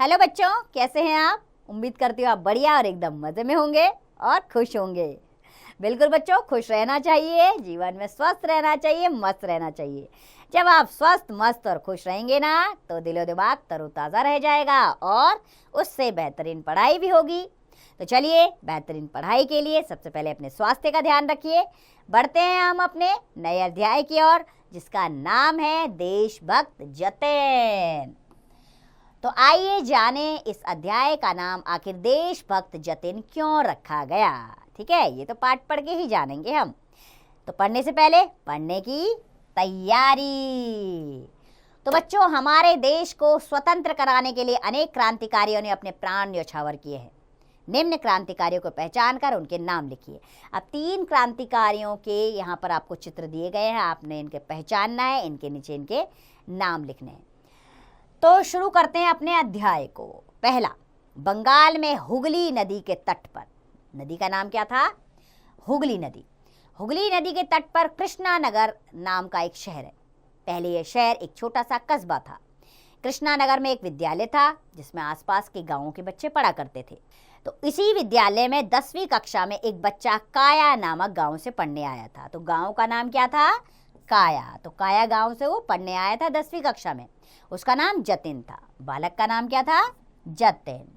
Hello बच्चों, कैसे हैं आप? उम्मीद करती हूँ आप बढ़िया और एकदम मजे में होंगे और खुश होंगे। बिल्कुल बच्चों, खुश रहना चाहिए, जीवन में स्वस्थ रहना चाहिए, मस्त रहना चाहिए। जब आप स्वस्थ, मस्त और खुश रहेंगे ना, तो दिलो दिमाग तरोताज़ा रह जाएगा और उससे बेहतरीन पढ़ाई भी होगी। तो चलिए, बेहतरीन पढ़ाई के लिए सबसे पहले अपने स्वास्थ्य का ध्यान रखिए। बढ़ते हैं हम अपने नए अध्याय की ओर, जिसका नाम है देशभक्त जतिन। तो आइए जाने इस अध्याय का नाम आखिर देशभक्त जतिन क्यों रखा गया। ठीक है, ये तो पाठ पढ़ के ही जानेंगे हम। तो पढ़ने से पहले पढ़ने की तैयारी। तो बच्चों, हमारे देश को स्वतंत्र कराने के लिए अनेक क्रांतिकारियों ने अपने प्राण न्यौछावर किए हैं। निम्न क्रांतिकारियों को पहचान कर उनके नाम लिखिए। अब 3 क्रांतिकारियों के यहाँ पर आपको चित्र दिए गए हैं, आपने इनके पहचानना है, इनके नीचे इनके नाम लिखने हैं। तो शुरू करते हैं अपने अध्याय को। पहला, बंगाल में हुगली नदी के तट पर, नदी का नाम क्या था? हुगली नदी। हुगली नदी के तट पर कृष्णानगर नाम का एक शहर है। पहले यह शहर एक छोटा सा कस्बा था। कृष्णानगर में एक विद्यालय था जिसमें आसपास के गांवों के बच्चे पढ़ा करते थे। तो इसी विद्यालय में 10वीं कक्षा में एक बच्चा काया नामक गांव से पढ़ने आया था। तो गांव का नाम क्या था? काया। तो काया गांव से वो पढ़ने आया था 10वीं कक्षा में। उसका नाम जतिन था। बालक का नाम क्या था? जतिन।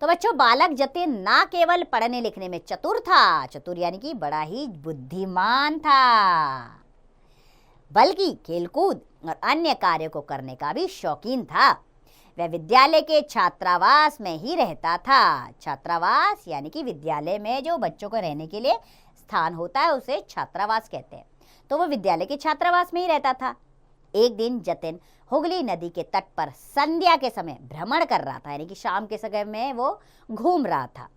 तो बच्चों, बालक जतिन ना केवल पढ़ने लिखने में चतुर था, चतुर यानी कि बड़ा ही बुद्धिमान था, बल्कि खेलकूद और अन्य कार्यों को करने का भी शौकीन था। वह विद्यालय के छात्रावास में ही रहता था। छात्रावास यानी कि विद्यालय में जो बच्चों को रहने के लिए स्थान होता है उसे छात्रावास कहते हैं। तो वो विद्यालय के छात्रावास में ही रहता था। एक दिन जतिन हुगली नदी के तट पर संध्या के समय भ्रमण कर रहा था, यानी कि शाम के समय में वो घूम रहा था।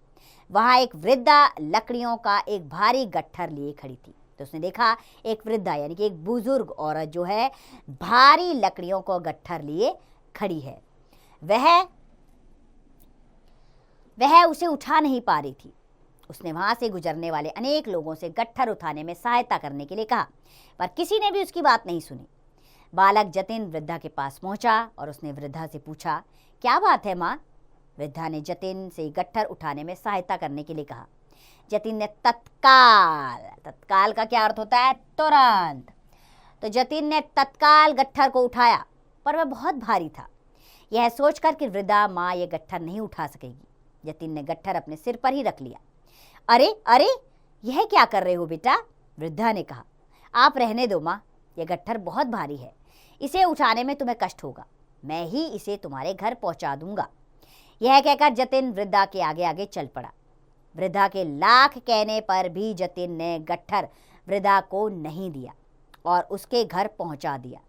वहां एक वृद्धा लकड़ियों का एक भारी गट्ठर लिए खड़ी थी। तो उसने देखा एक वृद्धा यानी कि एक बुजुर्ग औरत जो है भारी लकड़ियों को गट्ठर लिए खड़ी है। वह उसे उठा नहीं पा रही थी। उसने वहां से गुजरने वाले अनेक लोगों से गट्ठर उठाने में सहायता करने के लिए कहा, पर किसी ने भी उसकी बात नहीं सुनी। बालक जतिन वृद्धा के पास पहुंचा और उसने वृद्धा से पूछा, क्या बात है माँ? वृद्धा ने जतिन से गट्ठर उठाने में सहायता करने के लिए कहा। जतिन ने तत्काल का क्या अर्थ होता है? तुरंत। तो जतिन ने तत्काल गट्ठर को उठाया, पर वह बहुत भारी था। यह सोचकर कि वृद्धा माँ ये गट्ठर नहीं उठा सकेगी, जतिन ने गट्ठर अपने सिर पर ही रख लिया। अरे अरे, यह क्या कर रहे हो बेटा? वृद्धा ने कहा। आप रहने दो माँ, यह गट्ठर बहुत भारी है, इसे उठाने में तुम्हें कष्ट होगा, मैं ही इसे तुम्हारे घर पहुंचा दूंगा। यह कहकर जतिन वृद्धा के आगे आगे चल पड़ा। वृद्धा के लाख कहने पर भी जतिन ने गट्ठर वृद्धा को नहीं दिया और उसके घर पहुंचा दिया।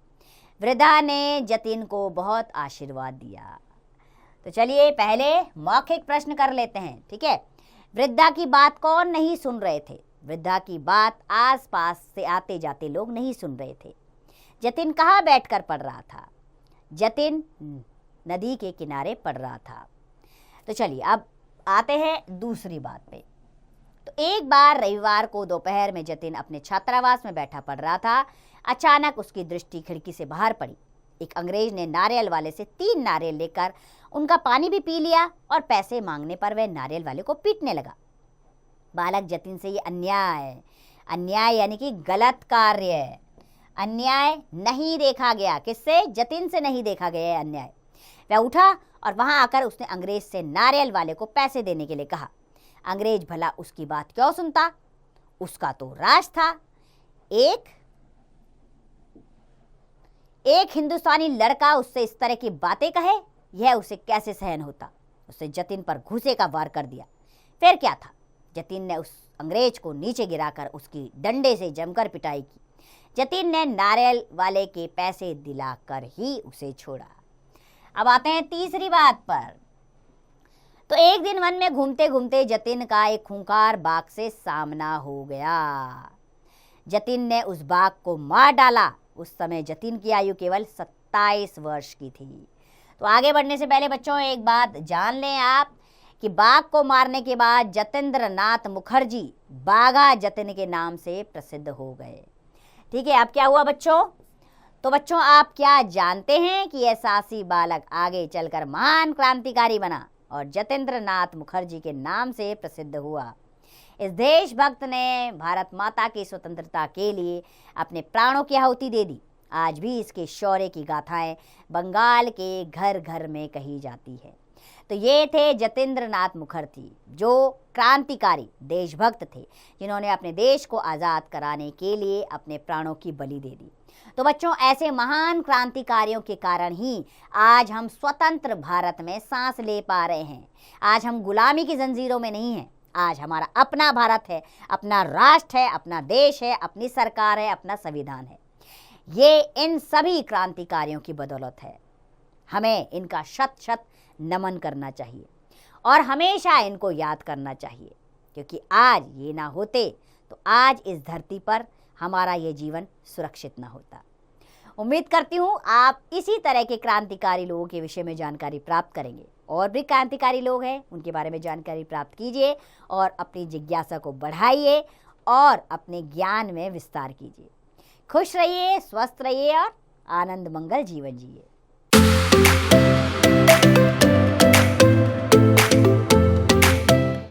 वृद्धा ने जतिन को बहुत आशीर्वाद दिया। तो चलिए पहले मौखिक प्रश्न कर लेते हैं। ठीक है, वृद्धा की बात कौन नहीं सुन रहे थे? वृद्धा की बात आसपास से आते जाते लोग नहीं सुन रहे थे। जतिन कहाँ बैठकर पढ़ रहा था? जतिन नदी के किनारे पढ़ रहा था। तो चलिए अब आते हैं दूसरी बात पे। तो एक बार रविवार को दोपहर में जतिन अपने छात्रावास में बैठा पढ़ रहा था। अचानक उसकी दृष्टि खिड़की से बाहर पड़ी। एक अंग्रेज ने नारियल वाले से 3 नारियल लेकर उनका पानी भी पी लिया और पैसे मांगने पर वह नारियल वाले को पीटने लगा। बालक जतिन से ये अन्याय यानी कि गलत कार्य, अन्याय नहीं देखा गया। किससे? जतिन से नहीं देखा गया है अन्याय। वह उठा और वहां आकर उसने अंग्रेज से नारियल वाले को पैसे देने के लिए कहा। अंग्रेज भला उसकी बात क्यों सुनता? उसका तो राज था। एक हिंदुस्तानी लड़का उससे इस तरह की बातें कहे, यह उसे कैसे सहन होता? उसने जतिन पर घूंसे का वार कर दिया। फिर क्या था? जतिन ने उस अंग्रेज को नीचे गिराकर उसकी डंडे से जमकर पिटाई की। जतिन ने नारियल वाले के पैसे दिलाकर ही उसे छोड़ा। अब आते हैं तीसरी बात पर। तो एक दिन वन में घूमते घूमते जतिन का एक खूंखार बाघ से सामना हो गया। जतिन ने उस बाघ को मार डाला। उस समय जतिन की आयु केवल 27 वर्ष की थी। तो आगे बढ़ने से पहले बच्चों एक बात जान लें आप कि बाघ को मारने के बाद जतेंद्र नाथ मुखर्जी बाघा जतिन के नाम से प्रसिद्ध हो गए। ठीक है, अब क्या हुआ बच्चों? तो बच्चों, आप क्या जानते हैं कि यह साहसी बालक आगे चलकर महान क्रांतिकारी बना और जतेंद्र नाथ मुखर्जी के नाम से प्रसिद्ध हुआ। इस देशभक्त ने भारत माता की स्वतंत्रता के लिए अपने प्राणों की आहुति दे दी। आज भी इसके शौर्य की गाथाएं बंगाल के घर घर में कही जाती है। तो ये थे जतेंद्र नाथ मुखर्जी, जो क्रांतिकारी देशभक्त थे, जिन्होंने अपने देश को आज़ाद कराने के लिए अपने प्राणों की बलि दे दी। तो बच्चों, ऐसे महान क्रांतिकारियों के कारण ही आज हम स्वतंत्र भारत में सांस ले पा रहे हैं। आज हम गुलामी की जंजीरों में नहीं हैं। आज हमारा अपना भारत है, अपना राष्ट्र है, अपना देश है, अपनी सरकार है, अपना संविधान है। ये इन सभी क्रांतिकारियों की बदौलत है। हमें इनका शत शत नमन करना चाहिए और हमेशा इनको याद करना चाहिए, क्योंकि आज ये ना होते तो आज इस धरती पर हमारा ये जीवन सुरक्षित ना होता। उम्मीद करती हूँ आप इसी तरह के क्रांतिकारी लोगों के विषय में जानकारी प्राप्त करेंगे। और भी क्रांतिकारी लोग हैं, उनके बारे में जानकारी प्राप्त कीजिए और अपनी जिज्ञासा को बढ़ाइए और अपने ज्ञान में विस्तार कीजिए। खुश रहिए, स्वस्थ रहिए और आनंद मंगल जीवन जिए।